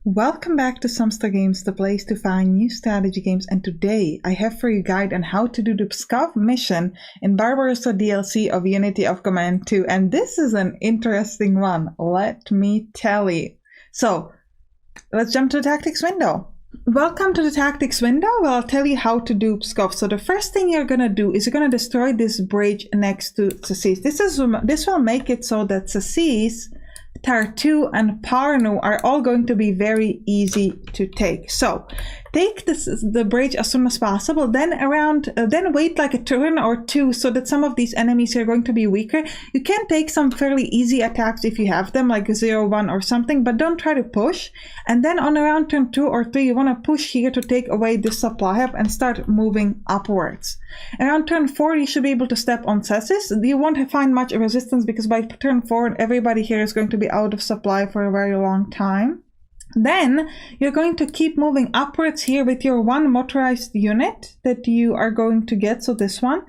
Welcome back to Sampstra Games, the place to find new strategy games, and today I have for you a guide on how to do the Pskov mission in Barbarossa DLC of Unity of Command 2, and this is an interesting one, let me tell you. So, let's jump to the tactics window. Welcome to the tactics window, where I'll tell you how to do Pskov. So the first thing you're gonna do is you're gonna destroy this bridge next to Tsasis. This will make it so that Tsasis, Tartu and Parnu are all going to be very easy to take. So take the bridge as soon as possible, then wait like a turn or two so that some of these enemies are going to be weaker. You can take some fairly easy attacks if you have them, like 0-1 or something, but don't try to push. And then on around turn 2 or 3, you want to push here to take away this supply hub and start moving upwards. Around turn 4, you should be able to step on Tsasis. You won't find much resistance because by turn 4, everybody here is going to be out of supply for a very long time. Then you're going to keep moving upwards here with your one motorized unit that you are going to get, so this one,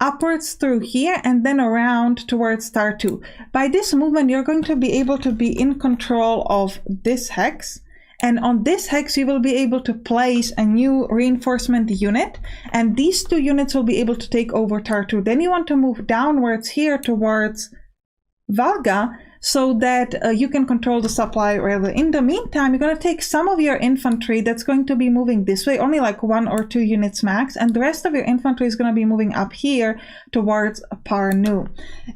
upwards through here and then around towards star 2. By this movement, you're going to be able to be in control of this hex. And on this hex, you will be able to place a new reinforcement unit. And these two units will be able to take over Tartu. Then you want to move downwards here towards Valga, so that you can control the supply railway. In the meantime, you're going to take some of your infantry that's going to be moving this way, only like 1 or 2 units max, and the rest of your infantry is going to be moving up here towards Parnu.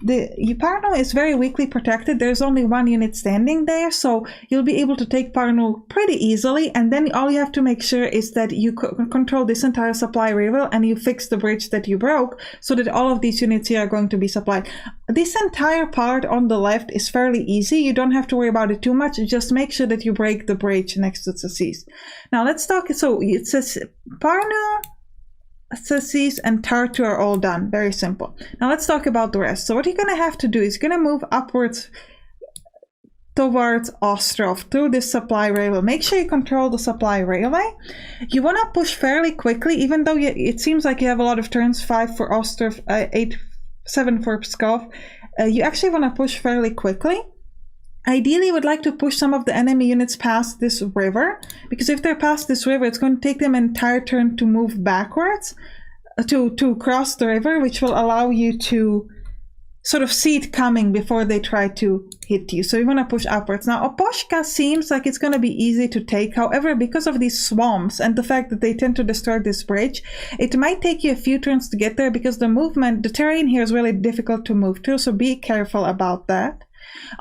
Parnu is very weakly protected. There's only 1 unit standing there, so you'll be able to take Parnu pretty easily, and then all you have to make sure is that you control this entire supply railway and you fix the bridge that you broke so that all of these units here are going to be supplied. This entire part on the left is fairly easy. You don't have to worry about it too much. Just make sure that you break the bridge next to Tsasis. Now let's talk. So it says Parnu, Tsasis, and Tartu are all done. Very simple. Now let's talk about the rest. So what you're going to have to do is you're going to move upwards towards Ostrov through this supply railway. Make sure you control the supply railway. You want to push fairly quickly, even though it seems like you have a lot of turns, 5 for Ostrov, 7 for Pskov. You actually want to push fairly quickly. Ideally, you would like to push some of the enemy units past this river, because if they're past this river, it's going to take them an entire turn to move backwards, to cross the river, which will allow you to sort of see it coming before they try to hit you. So you want to push upwards. Now, Oposhka seems like it's going to be easy to take. However, because of these swamps and the fact that they tend to destroy this bridge, it might take you a few turns to get there because the terrain here is really difficult to move through. So be careful about that.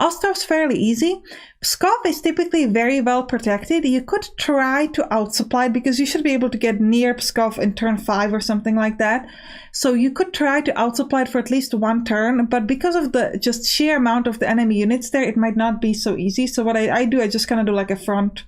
Ostrov's fairly easy. Pskov is typically very well protected. You could try to outsupply because you should be able to get near Pskov in turn 5 or something like that. So you could try to outsupply it for at least 1 turn, but because of the just sheer amount of the enemy units there, it might not be so easy. So what I do, I just kind of do like a front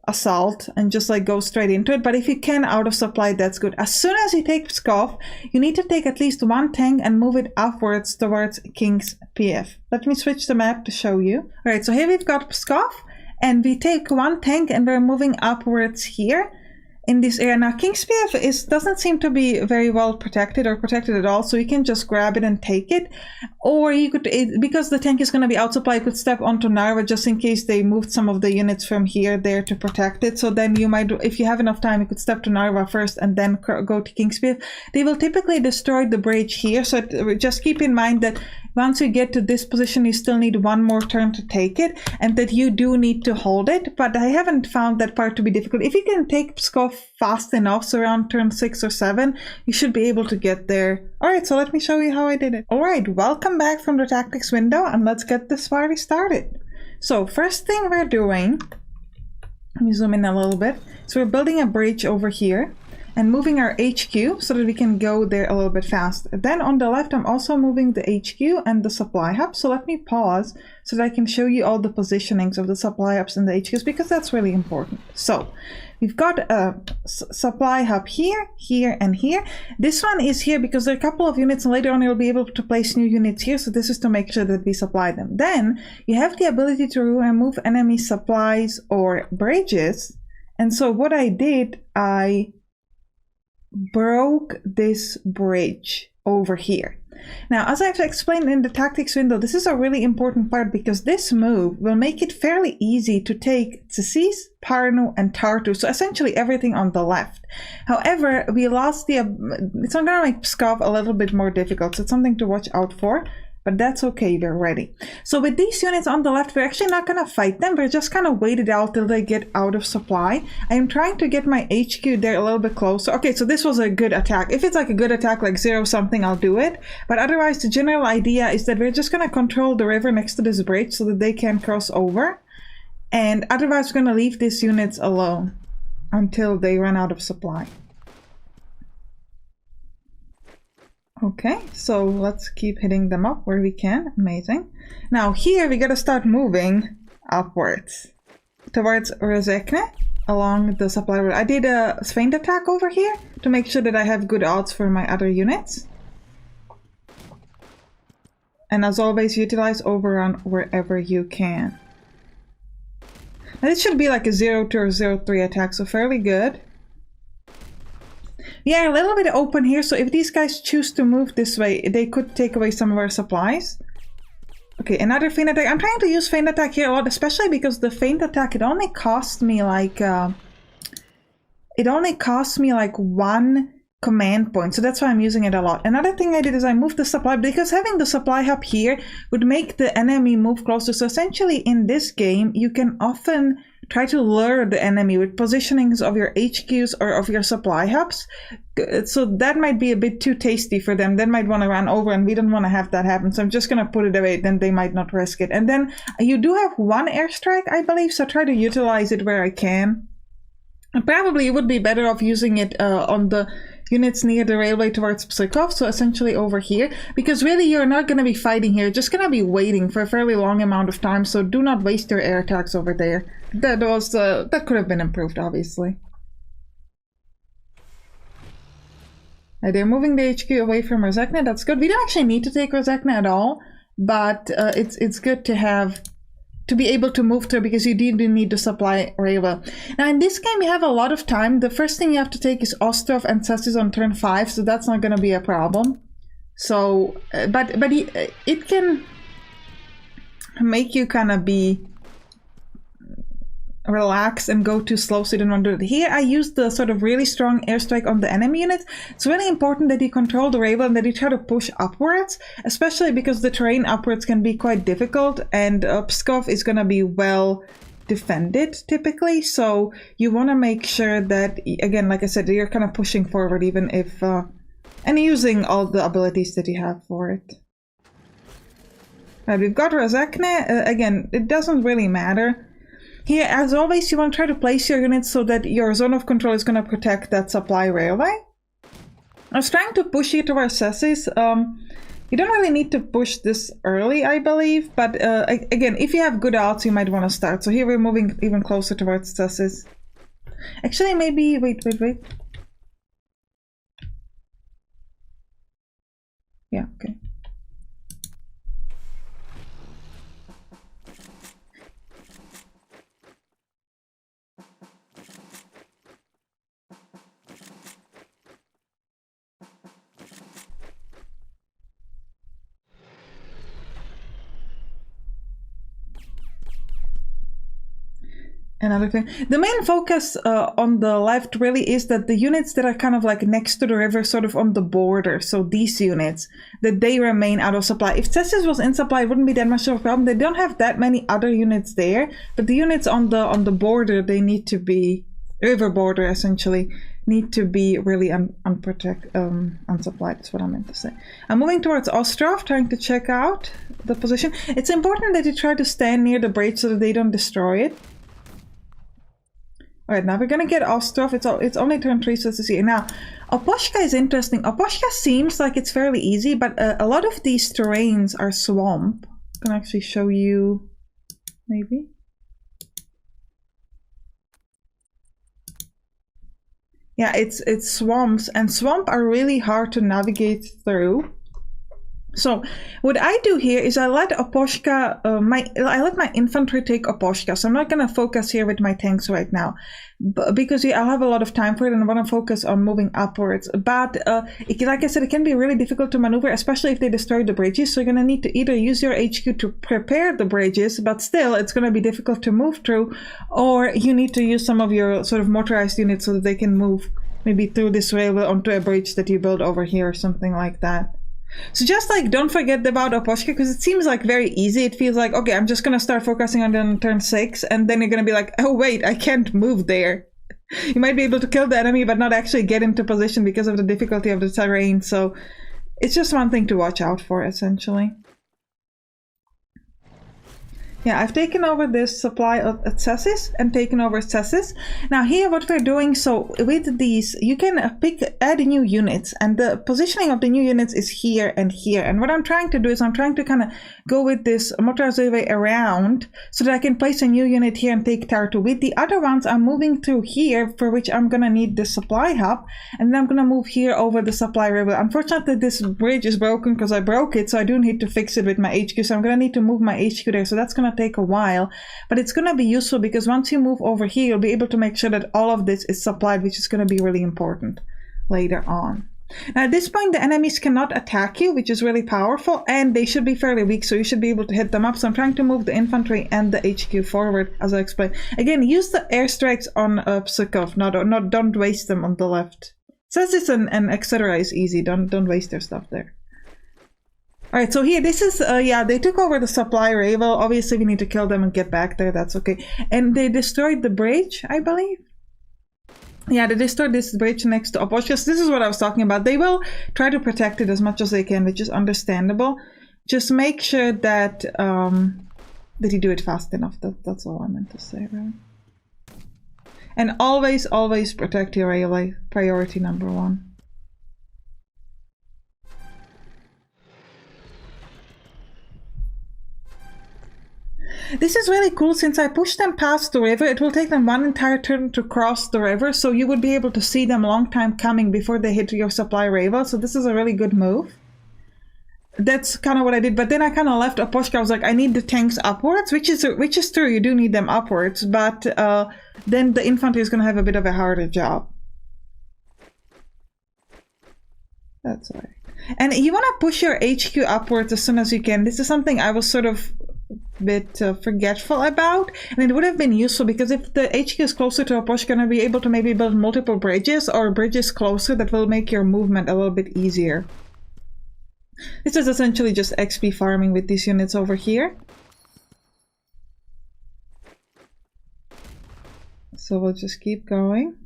assault and just like go straight into it. But if you can out of supply, that's good. As soon as you take Pskov, you need to take at least 1 tank and move it upwards towards King's PF. Let me switch the map to show you. All right, so here we've got Pskov and we take 1 tank and we're moving upwards here in this area. Now, King's PF doesn't seem to be very well protected or protected at all, so you can just grab it and take it. Or you could, because the tank is going to be outsupplied, you could step onto Narva just in case they moved some of the units from here there to protect it. So then you might, if you have enough time, you could step to Narva first and then go to King's PF. They will typically destroy the bridge here, so just keep in mind that once you get to this position, you still need 1 more turn to take it, and that you do need to hold it. But I haven't found that part to be difficult. If you can take Pskov fast enough, so around turn 6 or 7, you should be able to get there. All right, so let me show you how I did it. All right, welcome back from the tactics window, and let's get this party started. So first thing we're doing, let me zoom in a little bit. So we're building a bridge over here and moving our HQ so that we can go there a little bit faster. Then on the left, I'm also moving the HQ and the supply hub. So let me pause so that I can show you all the positionings of the supply hubs and the HQs, because that's really important. So we've got a supply hub here, here, and here. This one is here because there are a couple of units, and later on you'll be able to place new units here. So this is to make sure that we supply them. Then you have the ability to remove enemy supplies or bridges. And so what I did, I broke this bridge over here. Now, as I've explained in the tactics window, this is a really important part because this move will make it fairly easy to take Tzitzis, Parnu, and Tartu, so essentially everything on the left. However, we lost the... it's going to make Pskov a little bit more difficult, so it's something to watch out for. But that's okay, we're ready. So with these units on the left, we're actually not going to fight them. We're just kind of wait it out till they get out of supply. I am trying to get my HQ there a little bit closer. Okay, so this was a good attack. If it's like a good attack, like 0 something, I'll do it. But otherwise, the general idea is that we're just going to control the river next to this bridge so that they can cross over. And otherwise, we're going to leave these units alone until they run out of supply. Okay, so let's keep hitting them up where we can. Amazing. Now here we gotta start moving upwards towards Rezekne along the supply route. I did a feint attack over here to make sure that I have good odds for my other units. And as always, utilize overrun wherever you can. Now this should be like a 0-2 or 0-3 attack, so fairly good. Yeah, a little bit open here, so if these guys choose to move this way, they could take away some of our supplies. Okay, another feint attack. I'm trying to use feint attack here a lot, especially because the feint attack, it only cost me like... one command point, so that's why I'm using it a lot. Another thing I did is I moved the supply, because having the supply hub here would make the enemy move closer. So essentially in this game, you can often try to lure the enemy with positionings of your HQs or of your supply hubs. So that might be a bit too tasty for them. They might want to run over, and we don't want to have that happen. So I'm just going to put it away, then they might not risk it. And then you do have one airstrike, I believe, so try to utilize it where I can. And probably it would be better off using it on the units near the railway towards Pskov, so essentially over here, because really you're not going to be fighting here, just going to be waiting for a fairly long amount of time, so do not waste your air attacks over there. That could have been improved, obviously. They're moving the HQ away from Rezekne, that's good. We don't actually need to take Rezekne at all, but it's good to have... to be able to move through, because you do need to supply railway. Now in this game you have a lot of time. The first thing you have to take is Ostrov and Tzitzis on turn 5, so that's not going to be a problem. So, but it can make you kind of be relax and go too slow, so you don't want to do it. Here I used the sort of really strong airstrike on the enemy unit. It's really important that you control the railway and that you try to push upwards, especially because the terrain upwards can be quite difficult, and Pskov is going to be well defended typically, so you want to make sure that, again, like I said, you're kind of pushing forward, even if and using all the abilities that you have for it. We've got Rezekne. Again, it doesn't really matter. Here, as always, you want to try to place your units so that your zone of control is going to protect that supply railway. I was trying to push here towards Tzitzis. You don't really need to push this early, I believe, but again, if you have good odds, you might want to start. So here we're moving even closer towards Tzitzis. Actually, maybe... wait. Yeah, okay. Another thing, the main focus on the left really is that the units that are kind of like next to the river, sort of on the border, so these units, that they remain out of supply. If Tzitzis was in supply, it wouldn't be that much of a problem. They don't have that many other units there, but the units on the border, they need to be, river border essentially, need to be really unsupplied, that's what I meant to say. I'm moving towards Ostrov, trying to check out the position. It's important that you try to stand near the bridge so that they don't destroy it. Alright, now we're gonna get Ostrov. It's only turn 3, so to see. Now, Oposhka is interesting. Oposhka seems like it's fairly easy, but a lot of these terrains are swamp. I can actually show you, maybe. Yeah, it's swamps, and swamp are really hard to navigate through. So what I do here is I let Oposhka, I let my infantry take Oposhka. So I'm not going to focus here with my tanks right now, because I'll have a lot of time for it and I want to focus on moving upwards. But like I said, it can be really difficult to maneuver, especially if they destroy the bridges. So you're going to need to either use your HQ to prepare the bridges, but still it's going to be difficult to move through, or you need to use some of your sort of motorized units so that they can move maybe through this railway onto a bridge that you build over here or something like that. So just like don't forget about Oposhka, because it seems like very easy. It feels like, okay, I'm just going to start focusing on turn 6, and then you're going to be like, oh wait, I can't move there. You might be able to kill the enemy but not actually get into position because of the difficulty of the terrain. So it's just one thing to watch out for, essentially. Yeah, I've taken over this supply of accesses and taken over accesses. Now here what we're doing, so with these, you can add new units, and the positioning of the new units is here and here. And what I'm trying to do is I'm trying to kind of go with this motorized railway around so that I can place a new unit here and take Tartu. With the other ones, I'm moving through here, for which I'm going to need the supply hub, and then I'm going to move here over the supply railway. Unfortunately, this bridge is broken because I broke it, so I do need to fix it with my HQ. So I'm going to need to move my HQ there, so that's going to take a while, but it's going to be useful because once you move over here, you'll be able to make sure that all of this is supplied, which is going to be really important later on. Now at this point, the enemies cannot attack you, which is really powerful, and they should be fairly weak, so you should be able to hit them up. So I'm trying to move the infantry and the HQ forward, as I explained. Again, use the airstrikes on Pskov, don't waste them on the left. Says this and etc. is easy. Don't waste their stuff there. All right, so here, this is, yeah, they took over the supply railway. Obviously, we need to kill them and get back there. That's okay. And they destroyed the bridge, I believe. Yeah, they destroyed this bridge next to Oposhka. This is what I was talking about. They will try to protect it as much as they can, which is understandable. Just make sure that that you do it fast enough. That's all I meant to say, right? And always, always protect your railway. Priority number 1. This is really cool. Since I pushed them past the river, it will take them one entire turn to cross the river, so you would be able to see them a long time coming before they hit your supply railway. So this is a really good move. That's kind of what I did, but then I kind of left Oposhka. I was like, I need the tanks upwards, which is true. You do need them upwards, but then the infantry is going to have a bit of a harder job. That's right. And you want to push your HQ upwards as soon as you can. This is something I was sort of bit forgetful about, and it would have been useful because if the HQ is closer to Oposhka, you're going to be able to maybe build multiple bridges or bridges closer that will make your movement a little bit easier. This is essentially just XP farming with these units over here. So we'll just keep going.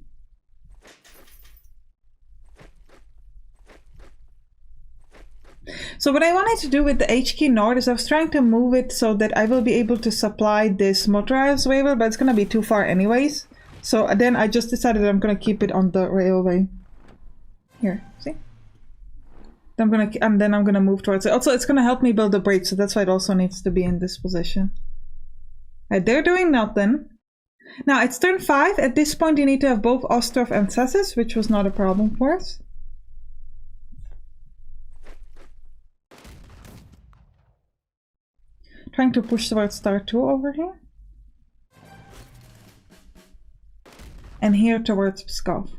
So what I wanted to do with the HQ North is I was trying to move it so that I will be able to supply this motorized railway, but it's going to be too far anyways. So then I just decided I'm going to keep it on the railway. Here, see? And then I'm going to move towards it. Also, it's going to help me build a bridge, so that's why it also needs to be in this position. Right, they're doing nothing. Now, it's turn 5. At this point, you need to have both Ostrov and Cessus, which was not a problem for us. Trying to push towards star 2 over here. And here towards Pskov.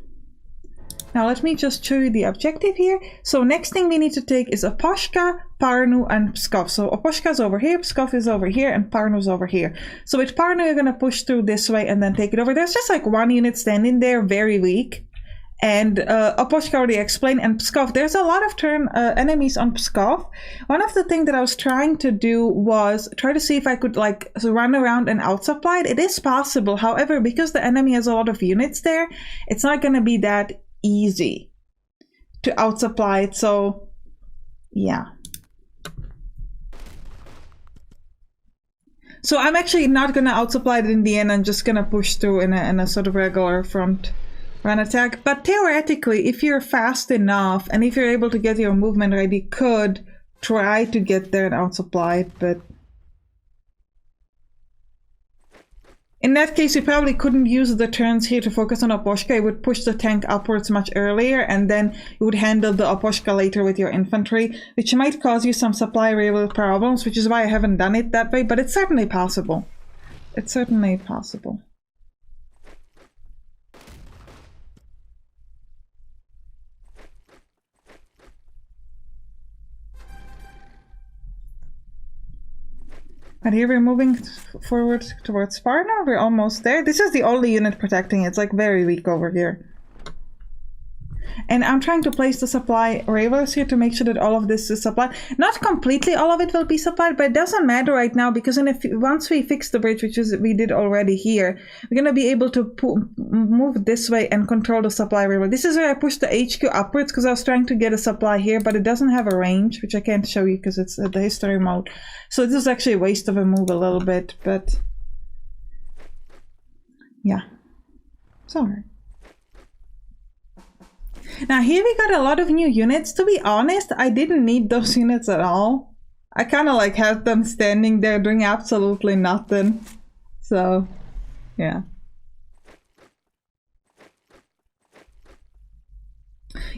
Now let me just show you the objective here. So next thing we need to take is Oposhka, Parnu, and Pskov. So Oposhka is over here, Pskov is over here, and Parnu is over here. So with Parnu, you're going to push through this way and then take it over. There's just like one unit standing there, very weak. And Oposhka already explained, and Pskov, there's a lot of enemies on Pskov. One of the things that I was trying to do was try to see if I could like run around and outsupply it. It is possible, however, because the enemy has a lot of units there, it's not going to be that easy to outsupply it. So yeah. So I'm actually not going to outsupply it in the end. I'm just going to push through in a sort of regular front run attack. But theoretically, if you're fast enough and if you're able to get your movement ready, could try to get there and outsupply it, but In that case, you probably couldn't use the turns here to focus on Oposhka. You would push the tank upwards much earlier, and then you would handle the Oposhka later with your infantry, which might cause you some supply railway problems, which is why I haven't done it that way, but it's certainly possible. It's certainly possible. And here we're moving forward towards Sparta. We're almost there. This is the only unit protecting it. It's like very weak over here. And I'm trying to place the supply railways here to make sure that all of this is supplied. Not completely all of it will be supplied, but it doesn't matter right now because once we fix the bridge, which is we did already here, we're going to be able to move this way and control the supply railway. This is where I pushed the HQ upwards because I was trying to get a supply here, but it doesn't have a range, which I can't show you because it's the history mode. So this is actually a waste of a move a little bit, but yeah, sorry. Now here we got a lot of new units. To be honest, I didn't need those units at all. I kind of like had them standing there doing absolutely nothing. So, yeah.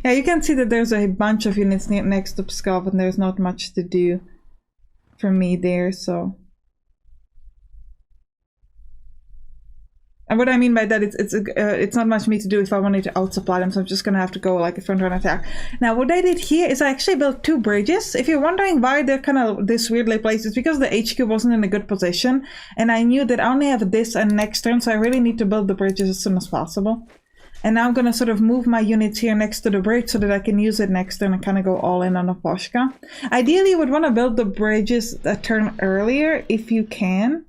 Yeah, you can see that there's a bunch of units next to Pskov and there's not much to do for me there, so. And what I mean by that, it's not much for me to do if I wanted to outsupply them, so I'm just gonna have to go like a front run attack. Now, what I did here is I actually built 2 bridges. If you're wondering why they're kind of this weirdly placed, it's because the HQ wasn't in a good position, and I knew that I only have this and next turn, so I really need to build the bridges as soon as possible. And now I'm gonna sort of move my units here next to the bridge so that I can use it next turn and kind of go all in on Oposhka. Ideally, you would want to build the bridges a turn earlier if you can.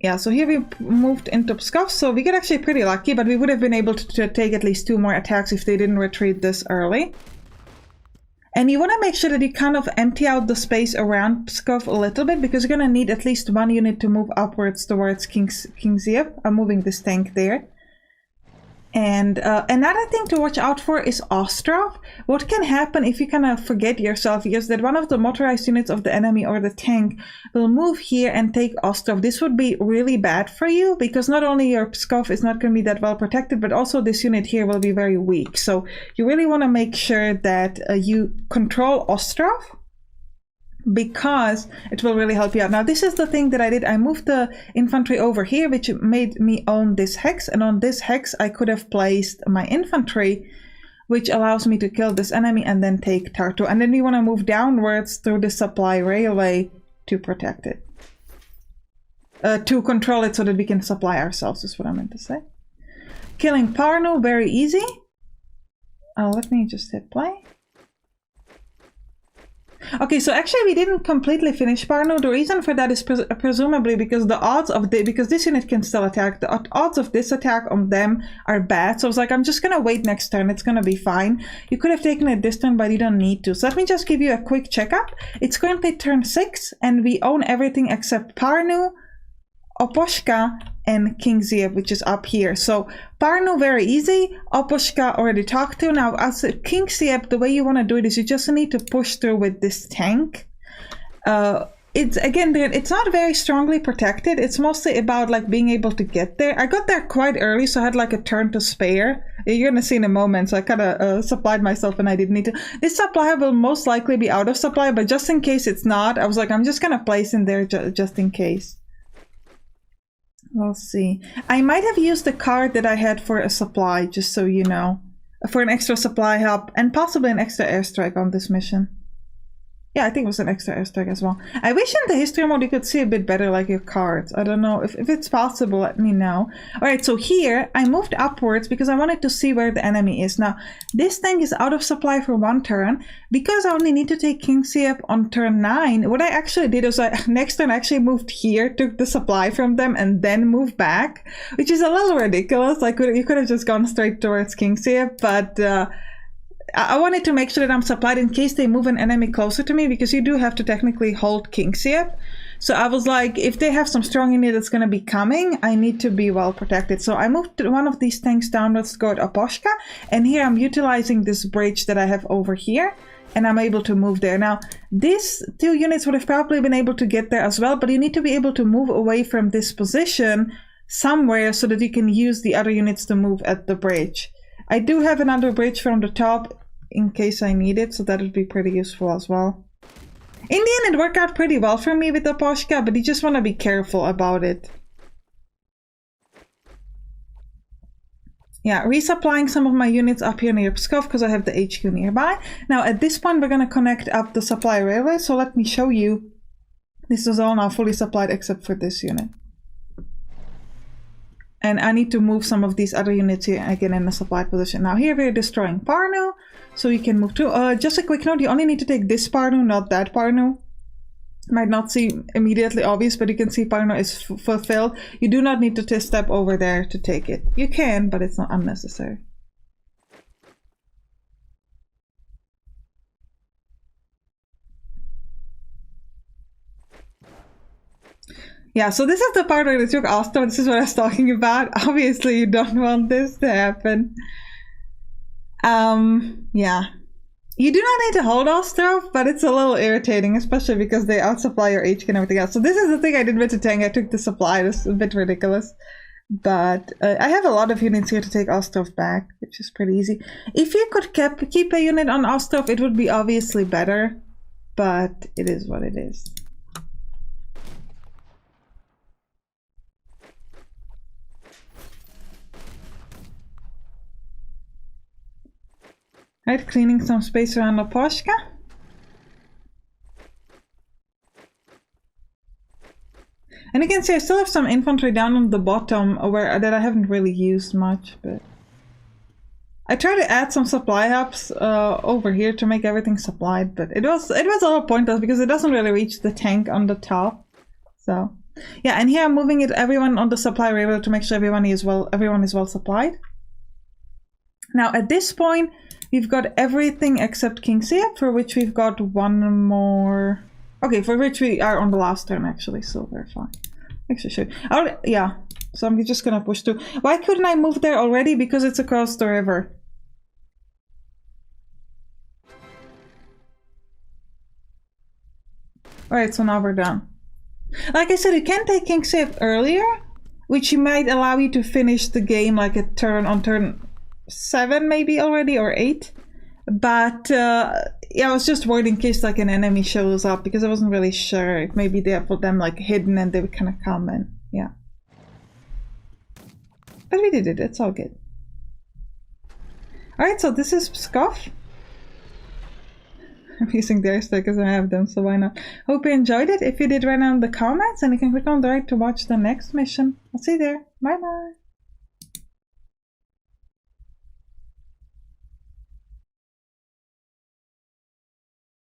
Yeah, so here we moved into Pskov, so we got actually pretty lucky, but we would have been able to take at least 2 more attacks if they didn't retreat this early. And you want to make sure that you kind of empty out the space around Pskov a little bit, because you're going to need at least 1 unit to move upwards towards Kingziev. I'm moving this tank there. And another thing to watch out for is Ostrov. What can happen if you kind of forget yourself is that one of the motorized units of the enemy or the tank will move here and take Ostrov. This would be really bad for you because not only your Pskov is not going to be that well protected, but also this unit here will be very weak. So you really want to make sure that you control Ostrov, because it will really help you out. Now, this is the thing that I did. I moved the infantry over here, which made me own this hex. And on this hex, I could have placed my infantry, which allows me to kill this enemy and then take Tartu. And then we want to move downwards through the supply railway to protect it. To control it so that we can supply ourselves, is what I meant to say. Killing Parnu, very easy. Let me just hit play. Okay, so actually we didn't completely finish Parnu. The reason for that is presumably because the odds of because this unit can still attack, the odds of this attack on them are bad. So I was like, I'm just gonna wait next turn, it's gonna be fine. You could have taken it this turn, but you don't need to. So let me just give you a quick checkup. It's currently turn 6 and we own everything except Parnu, Oposhka, and Kingziev, which is up here. So Parnu, very easy. Oposhka already talked to. Now as Kingziev, the way you want to do it is you just need to push through with this tank. It's again, it's not very strongly protected. It's mostly about like being able to get there. I got there quite early, so I had like a turn to spare. You're gonna see in a moment, so I kind of supplied myself and I didn't need to. This supply will most likely be out of supply, but just in case it's not, I was like, I'm just gonna place in there just in case. We'll see. I might have used the card that I had for a supply, just so you know. For an extra supply hub and possibly an extra airstrike on this mission. Yeah, I think it was an extra airstrike as well. I wish in the history mode you could see a bit better like your cards. I don't know. If it's possible, let me know. Alright, so here I moved upwards because I wanted to see where the enemy is. Now, this tank is out of supply for 1 turn. Because I only need to take Kingziev on turn 9, what I actually did was next turn I actually moved here, took the supply from them, and then moved back. Which is a little ridiculous. Like, you could have just gone straight towards Kingziev, but I wanted to make sure that I'm supplied in case they move an enemy closer to me, because you do have to technically hold Kingziev. So I was like, if they have some strong unit that's going to be coming, I need to be well protected. So I moved one of these tanks downwards to go to Oposhka, and here I'm utilizing this bridge that I have over here and I'm able to move there. Now, these 2 units would have probably been able to get there as well, but you need to be able to move away from this position somewhere so that you can use the other units to move at the bridge. I do have another bridge from the top in case I need it, so that would be pretty useful as well. In the end, it worked out pretty well for me with the Pskov, but you just want to be careful about it. Yeah, resupplying some of my units up here near Pskov because I have the HQ nearby. Now, at this point, we're going to connect up the supply railway, so let me show you. This is all now fully supplied except for this unit. And I need to move some of these other units here again in the supplied position. Now here we're destroying Parnu, so you can move to. Just a quick note, you only need to take this Parnu, not that Parnu. Might not seem immediately obvious, but you can see Parnu is fulfilled. You do not need to step over there to take it. You can, but it's not unnecessary. Yeah, so this is the part where it took Ostrov. This is what I was talking about. Obviously, you don't want this to happen. Yeah. You do not need to hold Ostrov, but it's a little irritating, especially because they outsupply your HQ and everything else. So this is the thing I did with the tank. I took the supply. It's a bit ridiculous. But I have a lot of units here to take Ostrov back, which is pretty easy. If you could keep a unit on Ostrov, it would be obviously better. But it is what it is. Right, cleaning some space around the Pskov. And you can see I still have some infantry down on the bottom that I haven't really used much, but I try to add some supply hubs over here to make everything supplied, but it was a little pointless because it doesn't really reach the tank on the top. So yeah, and here I'm moving everyone on the supply railroad to make sure everyone is well supplied. Now at this point, we've got everything except Kingsia, for which we've got one more. Okay, for which we are on the last turn actually, so we're fine. Actually, sure. Yeah, so I'm just gonna push through. Why couldn't I move there already? Because it's across the river. Alright, so now we're done. Like I said, you can take Kingsia earlier, which might allow you to finish the game like a turn on turn 7 maybe already, or 8. But yeah, I was just worried in case like an enemy shows up, because I wasn't really sure if maybe they have put them like hidden and they would kind of come in. Yeah, but we did it. It's all good. All right, so this is Pskov. I'm using their stickers, I have them, so why not? Hope you enjoyed it. If you did, write down in the comments, and you can click on the right to watch the next mission. I'll see you there. Bye bye.